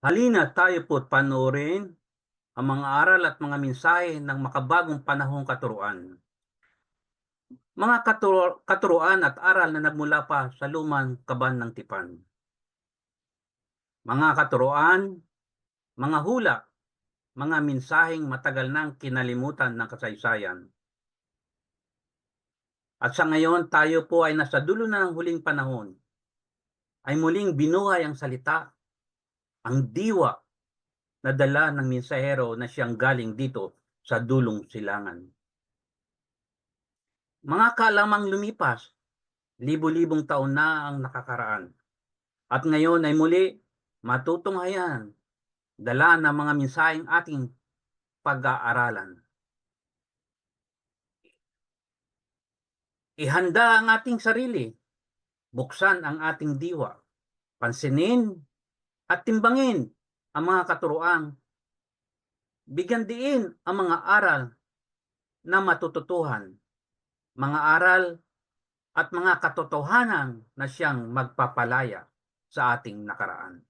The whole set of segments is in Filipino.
Halina tayo po't panoorin ang mga aral at mga mensahe ng makabagong panahong katuruan. Mga katuruan at aral na nagmula pa sa lumang kaban ng tipan. Mga katuruan, mga hula, mga mensaheng matagal nang kinalimutan ng kasaysayan. At sa ngayon tayo po ay nasa dulo na ng huling panahon, ay muling binuhay ang salita, ang diwa na dala ng mensahero na siyang galing dito sa dulong silangan. Mga kaalamang lumipas, libo-libong taon na ang nakakaraan. At ngayon ay muli matutunghayan, dala ng mga mensaheng ating pag-aaralan. Ihanda ang ating sarili, buksan ang ating diwa, pansinin at timbangin ang mga katuroang, bigyan diin ang mga aral na matututuhan, mga aral at mga katotohanan na siyang magpapalaya sa ating nakaraan.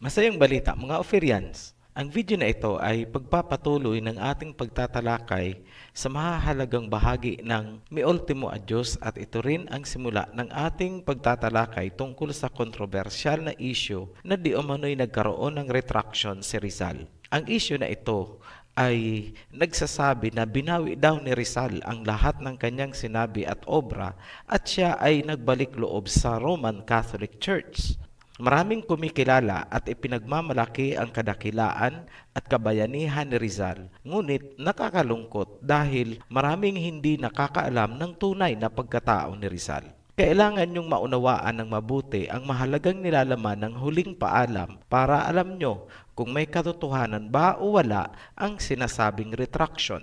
Masayang balita mga Oferians! Ang video na ito ay pagpapatuloy ng ating pagtatalakay sa mahahalagang bahagi ng Mi Ultimo Adios at ito rin ang simula ng ating pagtatalakay tungkol sa kontrobersyal na issue na di umano'y nagkaroon ng retraction si Rizal. Ang issue na ito ay nagsasabi na binawi daw ni Rizal ang lahat ng kanyang sinabi at obra at siya ay nagbalik loob sa Roman Catholic Church. Maraming kumikilala at ipinagmamalaki ang kadakilaan at kabayanihan ni Rizal. Ngunit nakakalungkot dahil maraming hindi nakakaalam ng tunay na pagkatao ni Rizal. Kailangan niyong maunawaan ng mabuti ang mahalagang nilalaman ng huling paalam para alam nyo kung may katotohanan ba o wala ang sinasabing retraction.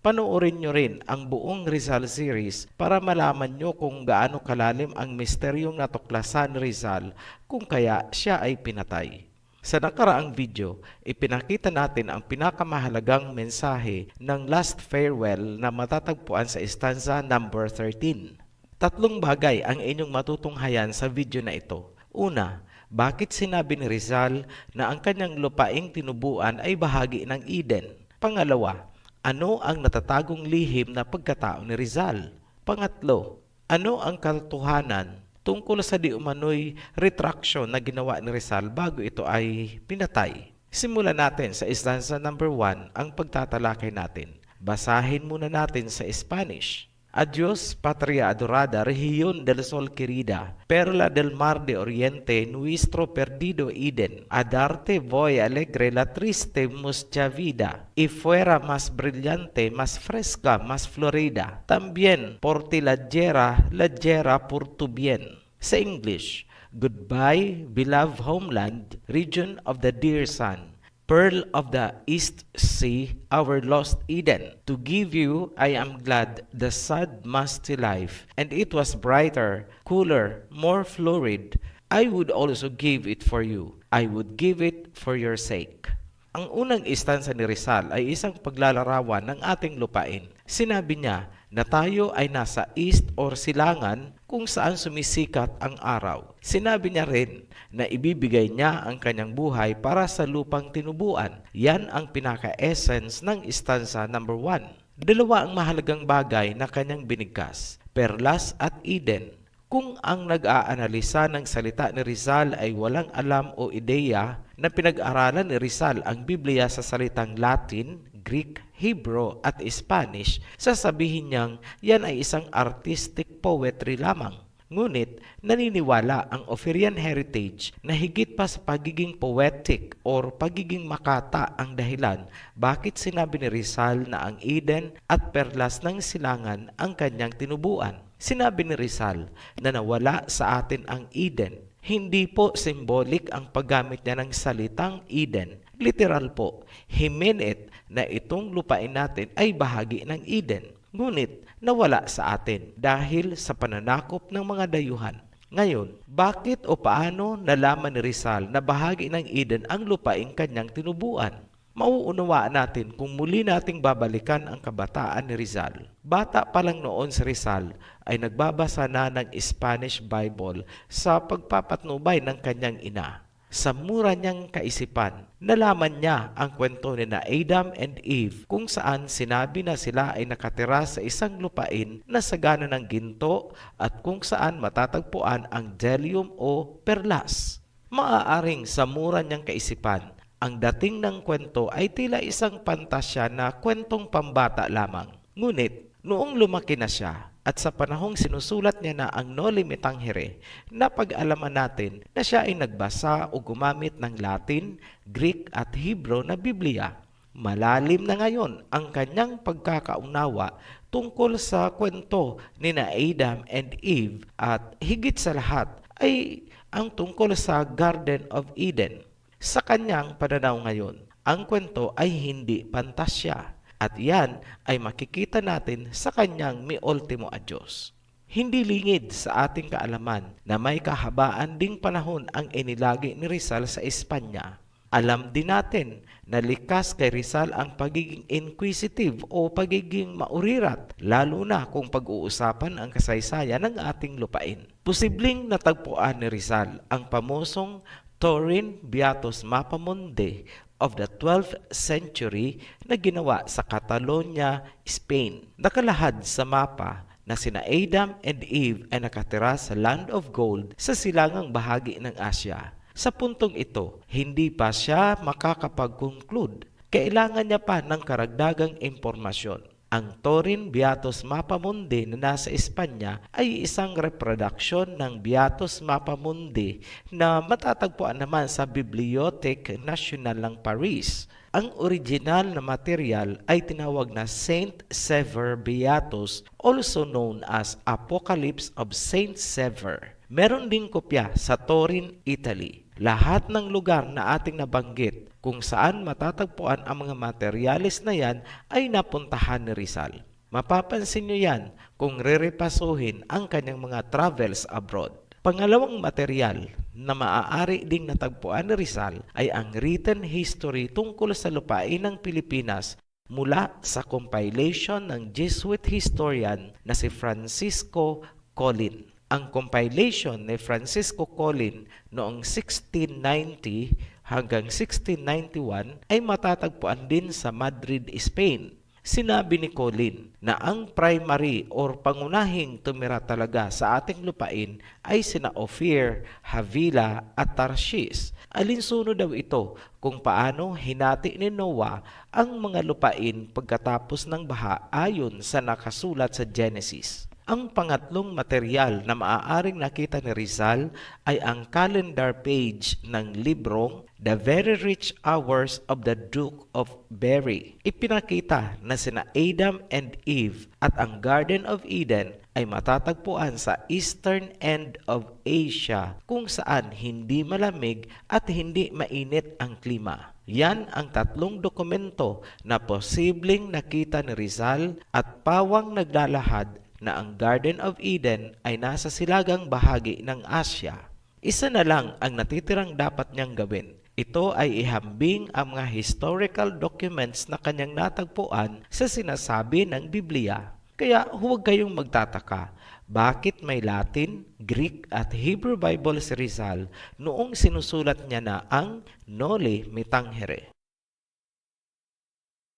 Panoorin nyo rin ang buong Rizal series para malaman nyo kung gaano kalalim ang misteryong natuklasan ni Rizal kung kaya siya ay pinatay. Sa nakaraang video, ipinakita natin ang pinakamahalagang mensahe ng Last Farewell na matatagpuan sa stanza number 13. Tatlong bagay ang inyong matutunghayan sa video na ito. Una, bakit sinabi ni Rizal na ang kanyang lupaing tinubuan ay bahagi ng Eden? Pangalawa, ano ang natatagong lihim na pagkatao ni Rizal? Pangatlo, ano ang katotohanan tungkol sa di umano'y retraction na ginawa ni Rizal bago ito ay pinatay? Simulan natin sa stanza number 1 ang pagtatalakay natin. Basahin muna natin sa Spanish. Adiós, patria adorada, región del sol querida, perla del mar de oriente, nuestro perdido Eden. A darte voy alegre la triste mucha vida, y fuera más brillante, más fresca, más florida. También por ti la llera por tu bien. Sa English, goodbye, beloved homeland, region of the dear sun. Pearl of the East Sea, our lost Eden. To give you, I am glad, the sad musty life, and it was brighter, cooler, more florid. I would also give it for you. I would give it for your sake. Ang unang istansa ni Rizal ay isang paglalarawan ng ating lupain. Sinabi niya na tayo ay nasa east or silangan kung saan sumisikat ang araw. Sinabi niya rin na ibibigay niya ang kanyang buhay para sa lupang tinubuan. Yan ang pinaka-essence ng stanza number 1. Dalawa ang mahalagang bagay na kanyang binigkas, Perlas at Eden. Kung ang nag-aanalisa ng salita ni Rizal ay walang alam o ideya na pinag-aralan ni Rizal ang Biblia sa salitang Latin, Greek, Hebrew at Spanish, sasabihin niyang yan ay isang artistic poetry lamang. Ngunit naniniwala ang Oferian heritage na higit pa sa pagiging poetic or pagiging makata ang dahilan bakit sinabi ni Rizal na ang Eden at Perlas ng Silangan ang kanyang tinubuan. Sinabi ni Rizal na nawala sa atin ang Eden. Hindi po symbolic ang paggamit niya ng salitang Eden. Literal po, himinit na itong lupain natin ay bahagi ng Eden. Ngunit nawala sa atin dahil sa pananakop ng mga dayuhan. Ngayon, bakit o paano nalaman ni Rizal na bahagi ng Eden ang lupaing kanyang tinubuan? Mauunawaan natin kung muli nating babalikan ang kabataan ni Rizal. Bata pa lang noon si Rizal ay nagbabasa na ng Spanish Bible sa pagpapatnubay ng kanyang ina. Sa mura niyang kaisipan, nalaman niya ang kwento ni na Adam and Eve kung saan sinabi na sila ay nakatira sa isang lupain na sagana ng ginto at kung saan matatagpuan ang bdellium o perlas. Maaaring sa mura niyang kaisipan, ang dating ng kwento ay tila isang pantasya na kwentong pambata lamang. Ngunit, noong lumaki na siya at sa panahong sinusulat niya na ang Noli Me Tangere, napag-alaman natin na siya ay nagbasa o gumamit ng Latin, Greek at Hebrew na Biblia. Malalim na ngayon ang kanyang pagkakaunawa tungkol sa kwento ni na Adam and Eve at higit sa lahat ay ang tungkol sa Garden of Eden. Sa kanyang pananaw ngayon, ang kwento ay hindi pantasya at yan ay makikita natin sa kanyang Mi Ultimo Adios. Hindi lingid sa ating kaalaman na may kahabaan ding panahon ang inilagi ni Rizal sa Espanya. Alam din natin na likas kay Rizal ang pagiging inquisitive o pagiging maurirat, lalo na kung pag-uusapan ang kasaysayan ng ating lupain. Posibleng natagpuan ni Rizal ang pamosong Turin Beatus Mapa Mundi of the 12th century na ginawa sa Catalonia, Spain. Nakalahad sa mapa na sina Adam and Eve ay nakatira sa Land of Gold sa silangang bahagi ng Asya. Sa puntong ito, hindi pa siya makakapag-conclude. Kailangan niya pa ng karagdagang impormasyon. Ang Turin Beatus Mapa Mundi na nasa Espanya ay isang reproduction ng Beatus Mapa Mundi na matatagpuan naman sa Bibliothèque Nationale ng Paris. Ang original na material ay tinawag na Saint Sever Beatus, also known as Apocalypse of Saint Sever. Meron ding kopya sa Turin, Italy. Lahat ng lugar na ating nabanggit kung saan matatagpuan ang mga materyales na yan ay napuntahan ni Rizal. Mapapansin nyo yan kung rerepasuhin ang kanyang mga travels abroad. Pangalawang material na maaari ding natagpuan ni Rizal ay ang written history tungkol sa lupain ng Pilipinas mula sa compilation ng Jesuit historian na si Francisco Colin. Ang compilation ni Francisco Colin noong 1690 hanggang 1691 ay matatagpuan din sa Madrid, Spain. Sinabi ni Colin na ang primary or pangunahing tumira talaga sa ating lupain ay sina Ophir, Havila at Tarshish. Alinsunod daw ito kung paano hinati ni Noah ang mga lupain pagkatapos ng baha ayon sa nakasulat sa Genesis. Ang pangatlong material na maaaring nakita ni Rizal ay ang calendar page ng librong The Very Rich Hours of the Duke of Berry. Ipinakita na sina Adam and Eve at ang Garden of Eden ay matatagpuan sa eastern end of Asia kung saan hindi malamig at hindi mainit ang klima. Yan ang tatlong dokumento na posibleng nakita ni Rizal at pawang naglalahad na ang Garden of Eden ay nasa silagang bahagi ng Asya. Isa na lang ang natitirang dapat niyang gawin. Ito ay ihambing ang mga historical documents na kanyang natagpuan sa sinasabi ng Biblia. Kaya huwag kayong magtataka bakit may Latin, Greek at Hebrew Bible si Rizal noong sinusulat niya na ang Noli Me Tangere.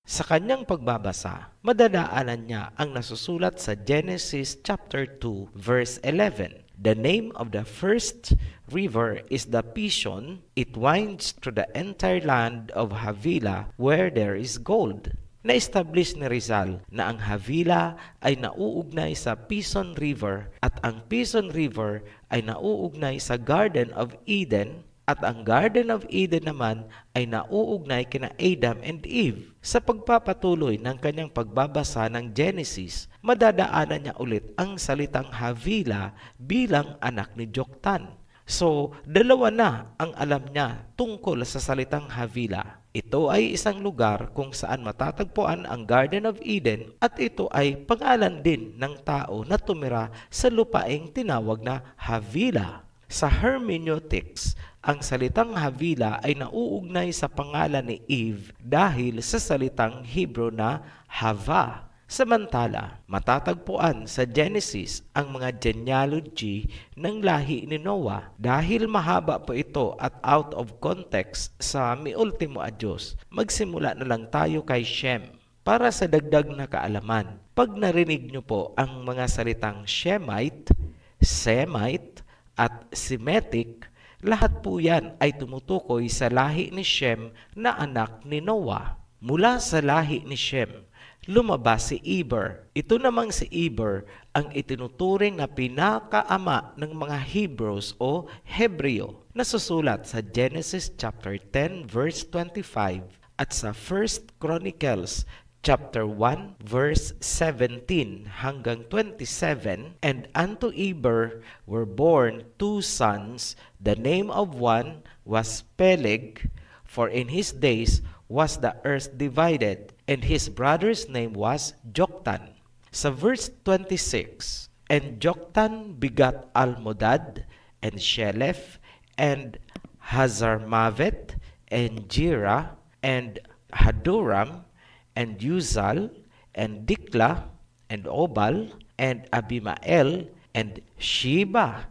Sa kanyang pagbabasa, madadaanan niya ang nasusulat sa Genesis chapter 2 verse 11. The name of the first river is the Pishon. It winds through the entire land of Havilah where there is gold. Na-establish ni Rizal na ang Havilah ay nauugnay sa Pison River at ang Pison River ay nauugnay sa Garden of Eden at ang Garden of Eden naman ay nauugnay kina Adam and Eve. Sa pagpapatuloy ng kanyang pagbabasa ng Genesis, madadaanan niya ulit ang salitang Havilah bilang anak ni Joktan. So, dalawa na ang alam niya tungkol sa salitang Havilah. Ito ay isang lugar kung saan matatagpuan ang Garden of Eden at ito ay pangalan din ng tao na tumira sa lupaing tinawag na Havilah. Sa hermeneutics, ang salitang Havilah ay nauugnay sa pangalan ni Eve dahil sa salitang Hebrew na Hava. Samantala, matatagpuan sa Genesis ang mga genealogy ng lahi ni Noah. Dahil mahaba po ito at out of context sa miultimo a Diyos, magsimula na lang tayo kay Shem. Para sa dagdag na kaalaman, pag narinig nyo po ang mga salitang Shemite, Semite, at Semitic, lahat po yan ay tumutukoy sa lahi ni Shem na anak ni Noah. Mula sa lahi ni Shem, lumabas si Eber. Ito namang si Eber ang itinuturing na pinakaama ng mga Hebrews o Hebreo na susulat sa Genesis chapter 10 verse 25 at sa 1 Chronicles chapter 1 verse 17 hanggang 27. And unto Eber were born 2 sons. The name of one was Peleg, for in his days was the earth divided, and his brother's name was Joktan. Sa verse 26, and Joktan begat Almodad, and Sheleph, and Hazarmavet, and Jira, and Haduram, and Uzal, and Dikla, and Obal, and Abimael, and Sheba,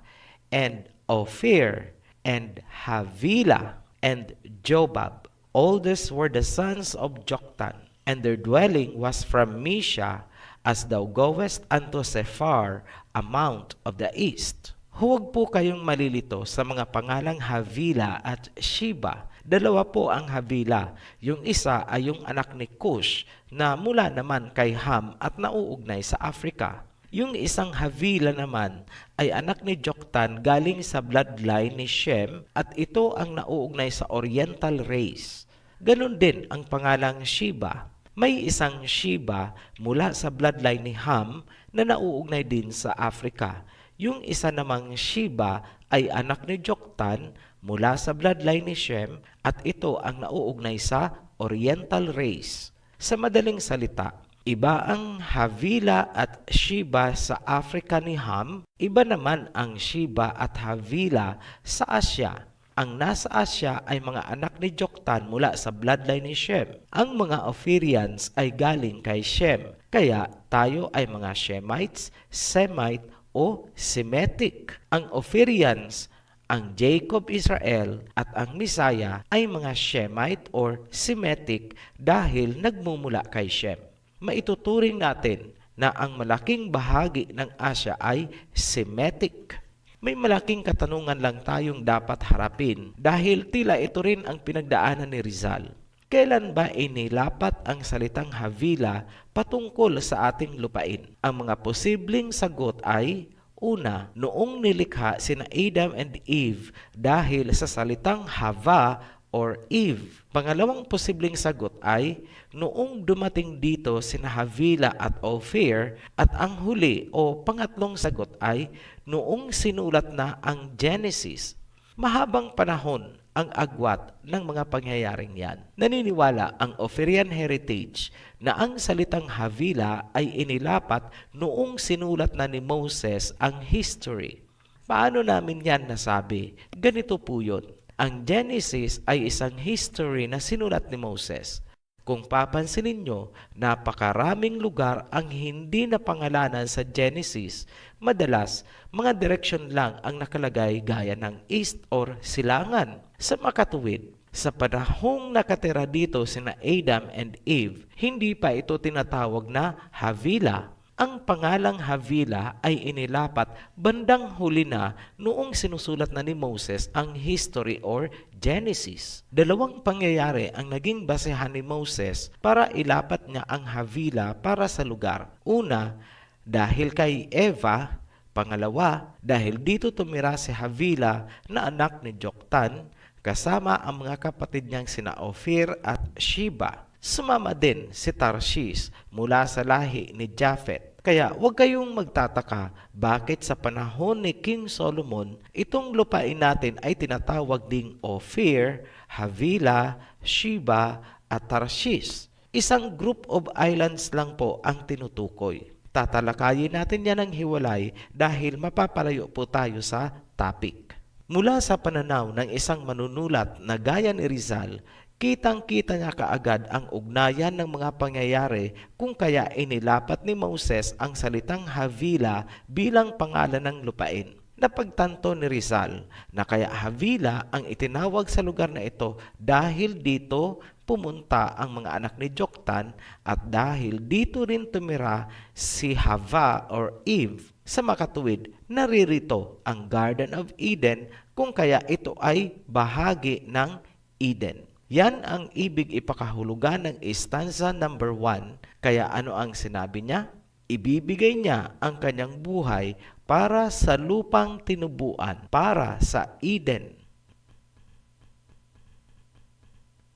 and Ophir, and Havilah, and Jobab. All these were the sons of Joktan, and their dwelling was from Misha, as thou goest unto Sephar, a mount of the east. Huwag po kayong malilito sa mga pangalang Havilah at Sheba. Dalawa po ang Havilah. Yung isa ay yung anak ni Cush na mula naman kay Ham at nauugnay sa Africa. Yung isang Havilah naman ay anak ni Joktan galing sa bloodline ni Shem at ito ang nauugnay sa Oriental race. Ganon din ang pangalang Sheba. May isang Sheba mula sa bloodline ni Ham na nauugnay din sa Africa. Yung isa namang Sheba ay anak ni Joktan mula sa bloodline ni Shem at ito ang nauugnay sa Oriental race. Sa madaling salita, iba ang Havilah at Sheba sa Africa ni Ham, iba naman ang Sheba at Havilah sa Asya. Ang nasa Asya ay mga anak ni Joktan mula sa bloodline ni Shem. Ang mga Ophirians ay galing kay Shem, kaya tayo ay mga Shemites, Semite o Semitic. Ang Ophirians, ang Jacob Israel at ang Messiah ay mga Shemite or Semitic dahil nagmumula kay Shem. Maituturing natin na ang malaking bahagi ng Asya ay Semitic. May malaking katanungan lang tayong dapat harapin dahil tila ito rin ang pinagdaanan ni Rizal. Kailan ba inilapat ang salitang Havilah patungkol sa ating lupain? Ang mga posibleng sagot ay: una, noong nilikha sina Adam and Eve dahil sa salitang Hava or Eve. Pangalawang posibleng sagot ay noong dumating dito sina Havilah at Ophir, at ang huli o pangatlong sagot ay noong sinulat na ang Genesis. Mahabang panahon ang agwat ng mga pangyayaring yan. Naniniwala ang Ophirian heritage na ang salitang Havilah ay inilapat noong sinulat na ni Moses ang history. Paano namin yan nasabi? Ganito po yun. Ang Genesis ay isang history na sinulat ni Moses. Kung papansinin nyo, napakaraming lugar ang hindi napangalanan sa Genesis. Madalas, mga direksyon lang ang nakalagay gaya ng east or silangan. Sa makatuwid, sa panahong nakatira dito sina Adam and Eve, hindi pa ito tinatawag na Havilah. Ang pangalang Havilah ay inilapat bandang huli na noong sinusulat na ni Moses ang history or Genesis. Dalawang pangyayari ang naging basehan ni Moses para ilapat niya ang Havilah para sa lugar. Una, dahil kay Eva. Pangalawa, dahil dito tumira si Havilah na anak ni Joktan kasama ang mga kapatid niyang sina Ophir at Sheba. Sumama din si Tarshish mula sa lahi ni Japhet. Kaya huwag kayong magtataka bakit sa panahon ni King Solomon, itong lupain natin ay tinatawag ding Ophir, Havilah, Sheba at Tarshish. Isang group of islands lang po ang tinutukoy. Tatalakayin natin yan ng hiwalay dahil mapapalayo po tayo sa topic. Mula sa pananaw ng isang manunulat na gaya ni Rizal, kitang-kita niya kaagad ang ugnayan ng mga pangyayari kung kaya inilapat ni Moses ang salitang Havilah bilang pangalan ng lupain. Napagtanto ni Rizal na kaya Havilah ang itinawag sa lugar na ito dahil dito pumunta ang mga anak ni Joktan at dahil dito rin tumira si Hava or Eve. Sa makatuwid, naririto ang Garden of Eden kung kaya ito ay bahagi ng Eden. Yan ang ibig ipakahulugan ng stanza number 1. Kaya ano ang sinabi niya? Ibibigay niya ang kanyang buhay para sa lupang tinubuan, para sa Eden.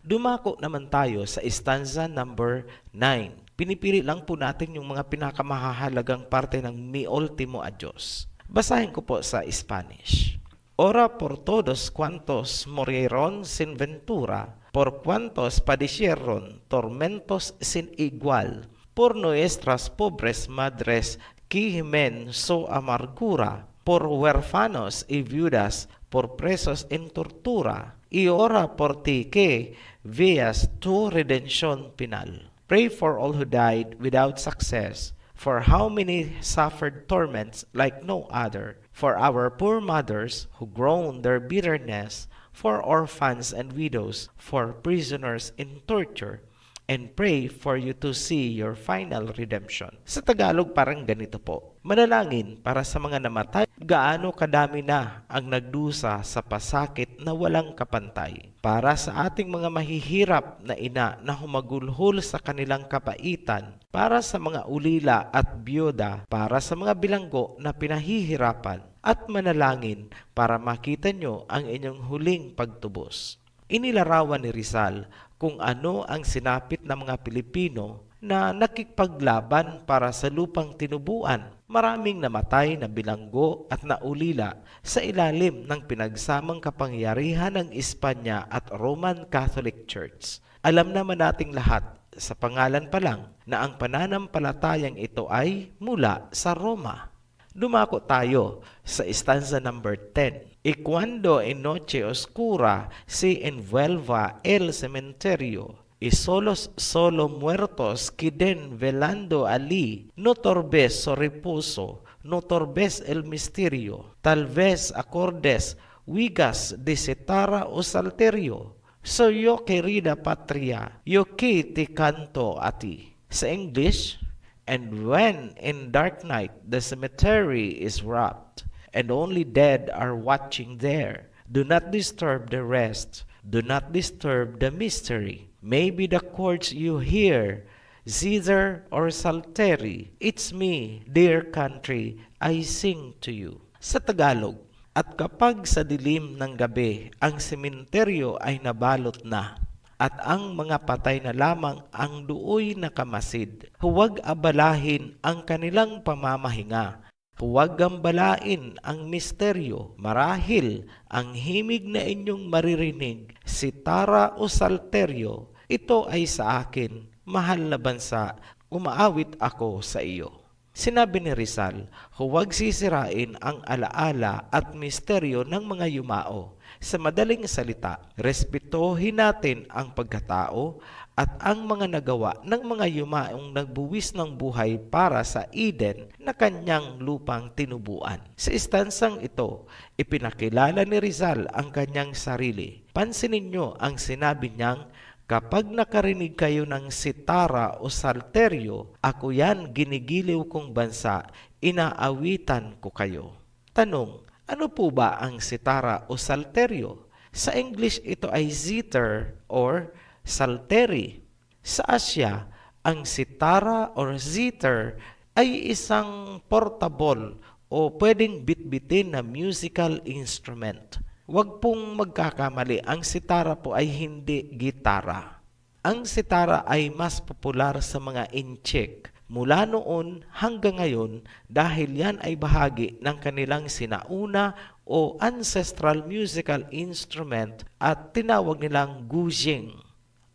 Dumako naman tayo sa stanza number 9. Pinipili lang po natin yung mga pinakamahalagang parte ng Mi Ultimo Adios. Basahin ko po sa Spanish. Ora por todos cuantos morieron sin ventura, por cuantos padecieron tormentos sin igual, por nuestras pobres madres que gimen su amargura, por huérfanos y viudas, por presos en tortura, y ora por ti que veas tu redención final. Pray for all who died without success, for how many suffered torments like no other, for our poor mothers who groan their bitterness, for orphans and widows, for prisoners in torture, and pray for you to see your final redemption. Sa Tagalog parang ganito po. Manalangin para sa mga namatay. Gaano kadami na ang nagdusa sa pasakit na walang kapantay. Para sa ating mga mahihirap na ina na humagulhol sa kanilang kapaitan. Para sa mga ulila at byuda. Para sa mga bilanggo na pinahihirapan. At manalangin para makita nyo ang inyong huling pagtubos. Inilarawan ni Rizal kung ano ang sinapit ng mga Pilipino na nakikipaglaban para sa lupang tinubuan. Maraming namatay na bilanggo at naulila sa ilalim ng pinagsamang kapangyarihan ng Espanya at Roman Catholic Church. Alam naman nating lahat sa pangalan pa lang na ang pananampalatayang ito ay mula sa Roma. Dumako tayo sa stanza number 10. Y cuando en noche oscura se envuelva el cementerio, y solo muertos queden velando allí, no torbes su reposo, no torbes el misterio, tal vez acordes wigas de cetara o salterio. So yo querida patria, yo que te canto a ti. Sa English, and when in dark night the cemetery is wrapped, and only dead are watching there, do not disturb the rest, do not disturb the mystery. Maybe the chords you hear, zither or psaltery, it's me, dear country, I sing to you. Sa Tagalog, at kapag sa dilim ng gabi, ang sementeryo ay nabalot na, at ang mga patay na lamang ang duoy nakamasid, huwag abalahin ang kanilang pamamahinga. Huwag gambalain ang misteryo, marahil ang himig na inyong maririnig, sitara o salteryo, ito ay sa akin, mahal na bansa, umaawit ako sa iyo. Sinabi ni Rizal, huwag sisirain ang alaala at misteryo ng mga yumao. Sa madaling salita, respetuhin natin ang pagkatao at ang mga nagawa ng mga yumaong nagbuwis ng buhay para sa Eden na kanyang lupang tinubuan. Sa istansang ito, ipinakilala ni Rizal ang kanyang sarili. Pansinin niyo ang sinabi niyang, "Kapag nakarinig kayo ng sitara o salteryo, ako yan ginigiliw kong bansa, inaawitan ko kayo." Tanong, ano po ba ang sitara o salteryo? Sa English ito ay zither or salteri. Sa Asya, ang sitara or zither ay isang portable o pwedeng bitbitin na musical instrument. Huwag pong magkakamali, ang sitara po ay hindi gitara. Ang sitara ay mas popular sa mga inchik mula noon hanggang ngayon dahil yan ay bahagi ng kanilang sinauna o ancestral musical instrument at tinawag nilang guzheng.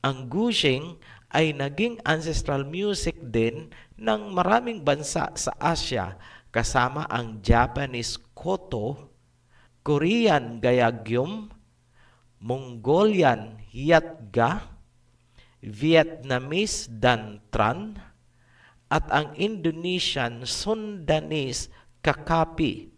Ang guzheng ay naging ancestral music din ng maraming bansa sa Asya kasama ang Japanese koto, Korean gayagyum, Mongolian hyatga, Vietnamese dantran, at ang Indonesian Sundanese kakapi.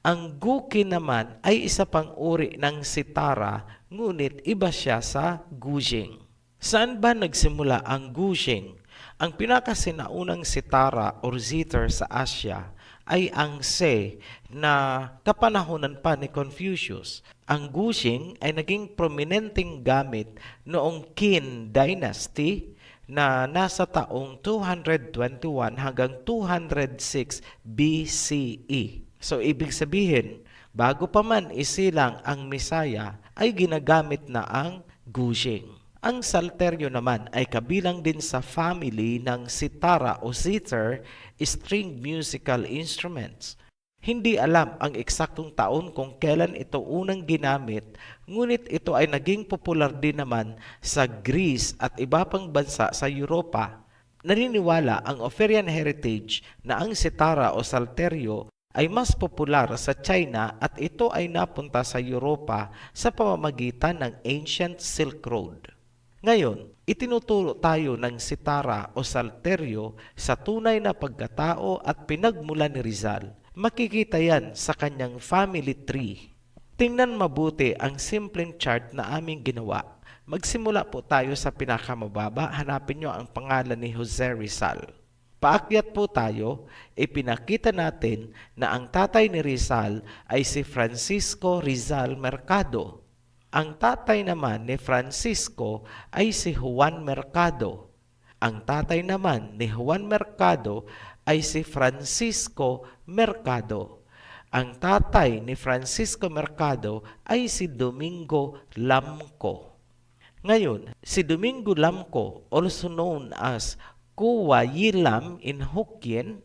Ang guki naman ay isa pang uri ng sitara, ngunit iba siya sa guzheng. Saan ba nagsimula ang guzheng? Ang pinakasinaunang sitara or zither sa Asya ay ang se na kapanahunan pa ni Confucius. Ang guzheng ay naging prominenteng gamit noong Qin Dynasty na nasa taong 221 hanggang 206 BCE. So, ibig sabihin, bago pa man isilang ang Misaya, ay ginagamit na ang guzheng. Ang salteryo naman ay kabilang din sa family ng sitara o zither, string musical instruments. Hindi alam ang eksaktong taon kung kailan ito unang ginamit, ngunit ito ay naging popular din naman sa Greece at iba pang bansa sa Europa. Naniniwala ang Oferian Heritage na ang sitara o salteryo ay mas popular sa China at ito ay napunta sa Europa sa pamamagitan ng Ancient Silk Road. Ngayon, itinuturo tayo ng sitara o salteryo sa tunay na pagkatao at pinagmulan ni Rizal. Makikita yan sa kanyang family tree. Tingnan mabuti ang simpleng chart na aming ginawa. Magsimula po tayo sa pinakamababa. Hanapin nyo ang pangalan ni Jose Rizal. Paakyat po tayo, ipinakita natin na ang tatay ni Rizal ay si Francisco Rizal Mercado. Ang tatay naman ni Francisco ay si Juan Mercado. Ang tatay naman ni Juan Mercado ay si Francisco Mercado. Ang tatay ni Francisco Mercado ay si Domingo Lamco. Ngayon, si Domingo Lamco, also known as Kuwa Yilam in Hokkien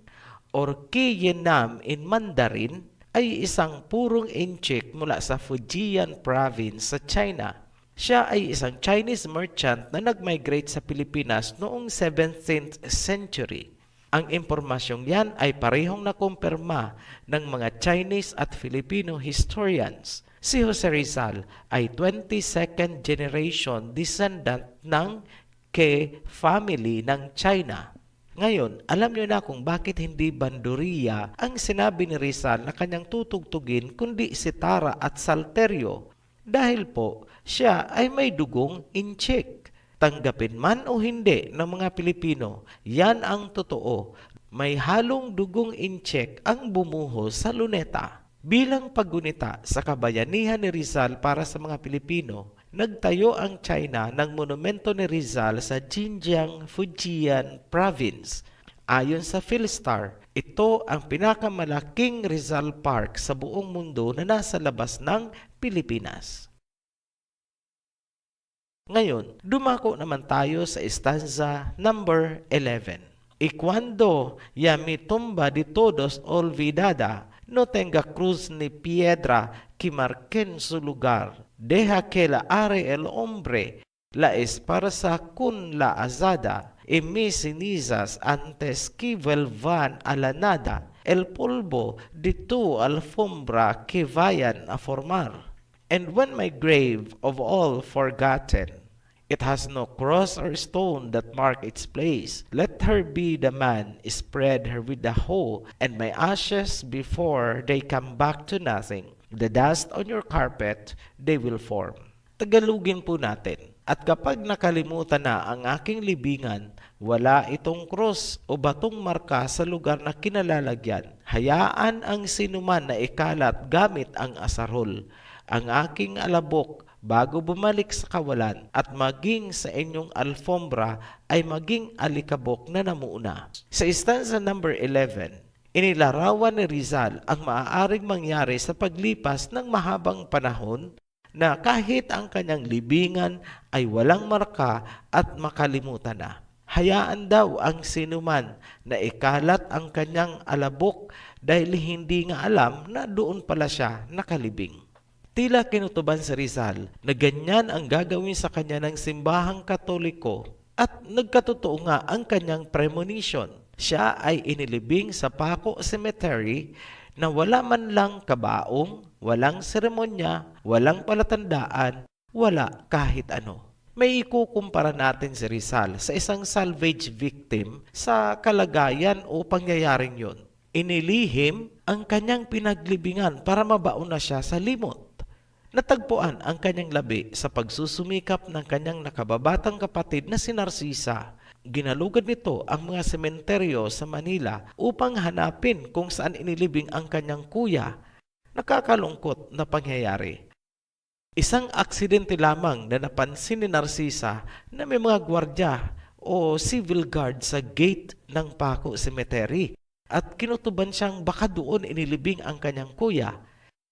or Kiyenam in Mandarin, ay isang purong inchik mula sa Fujian province sa China. Siya ay isang Chinese merchant na nag-migrate sa Pilipinas noong 17th century. Ang impormasyong yan ay parehong nakumpirma ng mga Chinese at Filipino historians. Si Jose Rizal ay 22nd generation descendant ng Ke family ng China. Ngayon, alam nyo na kung bakit hindi banduriya ang sinabi ni Rizal na kanyang tutugtugin kundi sitara at salteryo. Dahil po, siya ay may dugong inchik. Tanggapin man o hindi ng mga Pilipino, yan ang totoo. May halong dugong inchik ang bumuhos sa Luneta. Bilang paggunita sa kabayanihan ni Rizal para sa mga Pilipino, nagtayo ang China ng monumento ni Rizal sa Xinjiang, Fujian Province. Ayon sa Philstar, ito ang pinakamalaking Rizal Park sa buong mundo na nasa labas ng Pilipinas. Ngayon, dumako naman tayo sa stanza number 11. Y cuando ya mi tumba de todos olvidada, no tenga cruz ni piedra que marquen su lugar. Deja que la are el hombre, la esparza con la azada, y mis cenizas antes que vuelvan a la nada, el polvo de tu alfombra que vayan a formar. And when my grave of all forgotten It has no cross or stone that mark its place. Let her be the man, spread her with the hoe, and my ashes before they come back to nothing. The dust on your carpet they will form. Tagalugin po natin. At kapag nakalimutan na ang aking libingan, wala itong cross o batong marka sa lugar na kinalalagyan. Hayaan ang sinuman na ikalat gamit ang asarol. Ang aking alabok bago bumalik sa kawalan at maging sa inyong alfombra ay maging alikabok na namuuna. Sa stanza number 11, inilarawan ni Rizal ang maaaring mangyari sa paglipas ng mahabang panahon na kahit ang kanyang libingan ay walang marka at makalimutan na. Hayaan daw ang sinuman na ikalat ang kanyang alabok dahil hindi nga alam na doon pala siya nakalibing. Tila kinutuban si Rizal na ganyan ang gagawin sa kanya ng simbahang Katoliko at nagkatotoo nga ang kanyang premonition. Siya ay inilibing sa Paco Cemetery na wala man lang kabaong, walang seremonya, walang palatandaan, wala kahit ano. May ikukumpara natin si Rizal sa isang salvage victim sa kalagayan o pangyayaring yon. Inilihim ang kanyang pinaglibingan para mabaon na siya sa limot. Natagpuan ang kanyang labi sa pagsusumikap ng kanyang nakababatang kapatid na si Narcisa. Ginalugad nito ang mga sementeryo sa Manila upang hanapin kung saan inilibing ang kanyang kuya. Nakakalungkot na pangyayari. Isang aksidente lamang na napansin ni Narcisa na may mga gwardya o civil guard sa gate ng Paco Cemetery at kinutuban siyang baka doon inilibing ang kanyang kuya.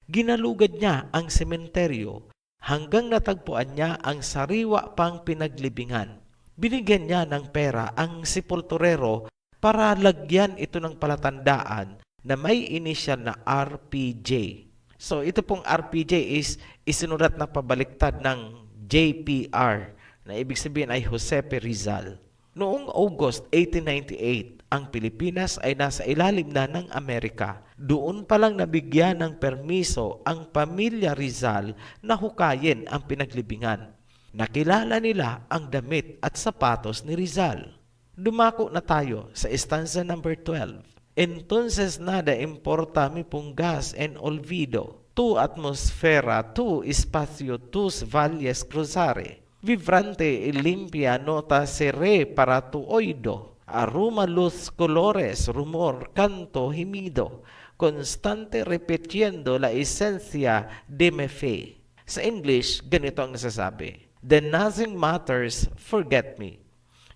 Ginalugad niya ang sementeryo hanggang natagpuan niya ang sariwa pang pinaglibingan. Binigyan niya ng pera ang sepulturero para lagyan ito ng palatandaan na may inisyal na RPJ. So ito pong RPJ is isinulat na pabaliktad ng JPR na ibig sabihin ay Josepe Rizal. Noong August 1898, ang Pilipinas ay nasa ilalim na ng Amerika. Doon pa lang nabigyan ng permiso ang pamilya Rizal na hukayin ang pinaglibingan. Nakilala nila ang damit at sapatos ni Rizal. Dumako na tayo sa stanza number 12. Entonces nada importa mi pungas en olvido, tu atmosfera, tu espacio, tus valles cruzare. Vibrante y limpia nota seré para tu oído. Aroma, luz, colores, rumor, canto, gemido, constante repitiendo la esencia de mi fe. Sa English, ganito ang nasasabi. Then nothing matters, forget me.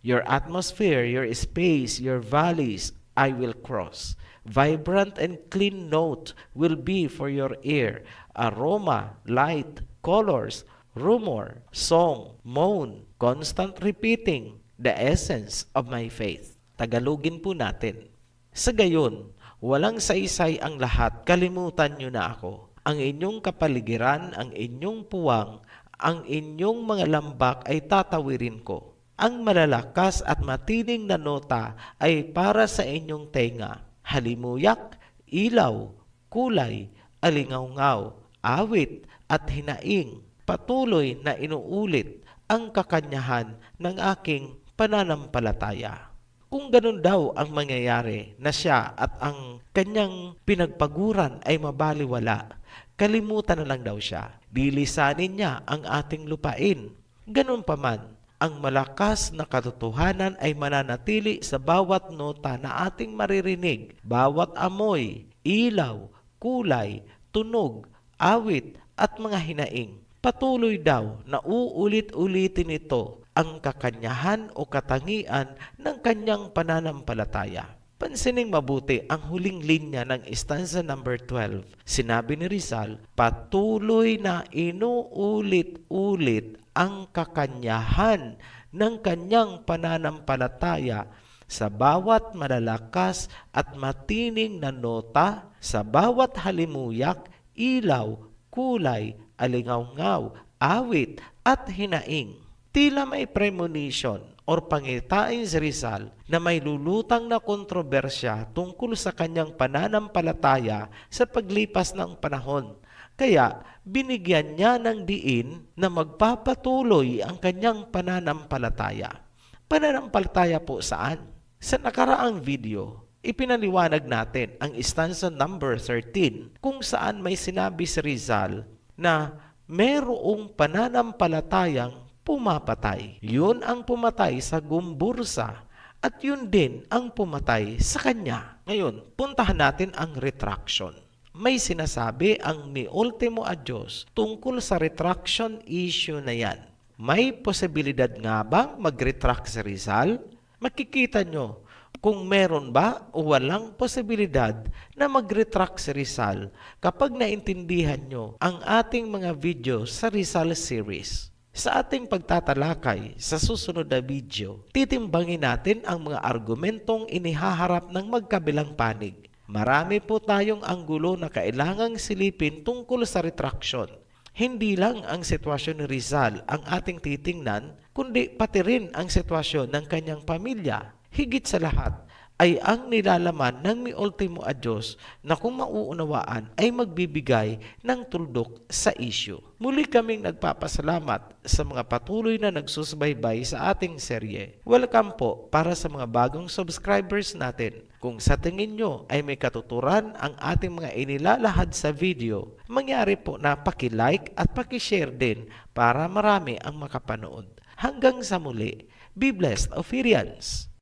Your atmosphere, your space, your valleys, I will cross. Vibrant and clean note will be for your ear. Aroma, light, colors, rumor, song, moan, constant repeating, the essence of my faith. Tagalogin po natin. Sa gayon, walang saysay ang lahat, kalimutan nyo na ako. Ang inyong kapaligiran, ang inyong puwang, ang inyong mga lambak ay tatawirin ko. Ang malalakas at matining na nota ay para sa inyong tenga. Halimuyak, ilaw, kulay, alingawngaw, awit at hinaing. Patuloy na inuulit ang kakanyahan ng aking pananampalataya. Kung ganun daw ang mangyayari na siya at ang kanyang pinagpaguran ay mabaliwala, kalimutan na lang daw siya. Dilisanin niya ang ating lupain. Ganun pa man, ang malakas na katotohanan ay mananatili sa bawat nota na ating maririnig, bawat amoy, ilaw, kulay, tunog, awit at mga hinaing. Patuloy daw na uulit-ulitin ito ang kakanyahan o katangian ng kanyang pananampalataya. Pansining mabuti ang huling linya ng stanza number 12. Sinabi ni Rizal, patuloy na inuulit-ulit ang kakanyahan ng kanyang pananampalataya sa bawat malalakas at matining na nota, sa bawat halimuyak, ilaw, kulay, alingawngaw, awit at hinaing. Tila may premonition or pangitain si Rizal na may lulutang na kontrobersya tungkol sa kanyang pananampalataya sa paglipas ng panahon. Kaya binigyan niya ng diin na magpapatuloy ang kanyang pananampalataya. Pananampalataya po saan? Sa nakaraang video, ipinaliwanag natin ang stanza number 13 kung saan may sinabi si Rizal na merong pananampalatayang pumapatay. Yun ang pumatay sa Gumbursa at yun din ang pumatay sa kanya. Ngayon, puntahan natin ang retraction. May sinasabi ang mi ultimo adios tungkol sa retraction issue na yan. May posibilidad nga bang mag-retract si Rizal? Makikita nyo kung meron ba o walang posibilidad na mag-retract si Rizal kapag naintindihan nyo ang ating mga video sa Rizal series. Sa ating pagtatalakay sa susunod na video, titimbangin natin ang mga argumentong inihaharap ng magkabilang panig. Marami po tayong anggulo na kailangang silipin tungkol sa retraction. Hindi lang ang sitwasyon ni Rizal ang ating titingnan, kundi pati rin ang sitwasyon ng kanyang pamilya. Higit sa lahat ay ang nilalaman ng mi ultimo adios na kung mauunawaan ay magbibigay ng tuldok sa issue. Muli kaming nagpapasalamat sa mga patuloy na nagsusubaybay sa ating serye. Welcome po para sa mga bagong subscribers natin. Kung sa tingin nyo ay may katuturan ang ating mga inilalahad sa video, mangyari po na paki-like at paki-share din para marami ang makapanood. Hanggang sa muli, be blessed, Ophirians!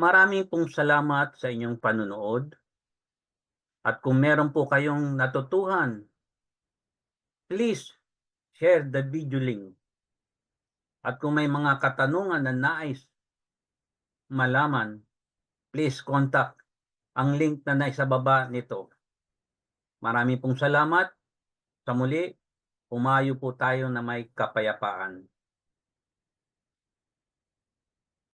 Maraming pong salamat sa inyong panunood. At kung meron po kayong natutuhan, please share the video link. At kung may mga katanungan na nais malaman, please contact ang link na nasa baba nito. Maraming pong salamat. Sa muli, umayo po tayo na may kapayapaan.